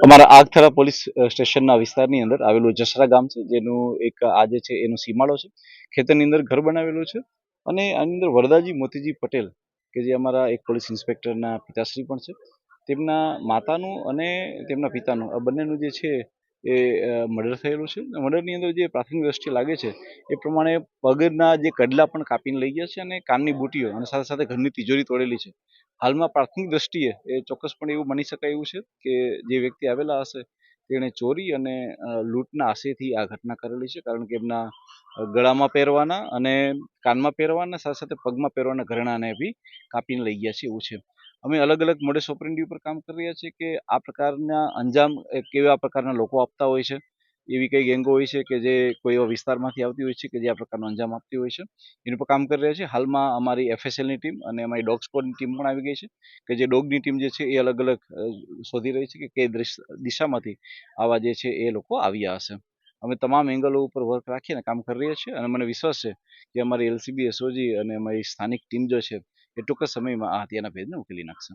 અમારા આગથરા પોલીસ સ્ટેશનના વિસ્તારની અંદર આવેલું જસરા ગામ છે, જેનું એક આજે છે એનો સીમાડો છે. ખેતરની અંદર ઘર બનાવેલું છે અને આની અંદર વરદાજી મોતીજી પટેલ કે જે અમારા એક પોલીસ ઇન્સ્પેક્ટરના પિતાશ્રી પણ છે, તેમના માતાનું અને તેમના પિતાનું આ બંનેનું જે છે એ મર્ડર થયેલું છે. મર્ડરની અંદર જે પ્રાથમિક દ્રષ્ટિએ લાગે છે એ પ્રમાણે પગના જે કડલા પણ કાપીને લઈ ગયા છે અને કાનની બુટીઓ અને સાથે સાથે ઘરની તિજોરી તોડેલી છે. હાલમાં પ્રાથમિક દ્રષ્ટિએ એ ચોક્કસપણે એવું માની શકાય એવું છે કે જે વ્યક્તિ આવેલા હશે તેણે ચોરી અને લૂંટના આશયથી આ ઘટના કરેલી છે, કારણ કે એમના ગળામાં પહેરવાના અને કાનમાં પહેરવાના સાથે સાથે પગમાં પહેરવાના ઘરેણાને બી કાપીને લઈ ગયા છે એવું છે. અમે અલગ અલગ મોડસ ઓપરેન્ડી ઉપર કામ કરી રહ્યા છીએ કે આ પ્રકારના અંજામ કેવા પ્રકારના લોકો આપતા હોય છે, એવી કઈ ગેંગો હોય છે કે જે કોઈ એવા વિસ્તારમાંથી આવતી હોય છે કે જે આ પ્રકારનો અંજામ આપતી હોય છે, એની પર કામ કરી રહ્યા છે. હાલમાં અમારી એફએસએલની ટીમ અને અમારી ડોગ સ્કોડની ટીમ પણ આવી ગઈ છે કે જે ડોગની ટીમ જે છે એ અલગ અલગ શોધી રહી છે કે કઈ દિશામાંથી આવા જે છે એ લોકો આવ્યા હશે. અમે તમામ એંગલો ઉપર વર્ક રાખીને કામ કરી રહ્યા છીએ અને મને વિશ્વાસ છે કે અમારી એલસીબી એસઓજી અને અમારી સ્થાનિક ટીમ જો છે એ ટૂંક જ સમયમાં આ હત્યાના ભેદને ઉકેલી નાખશે.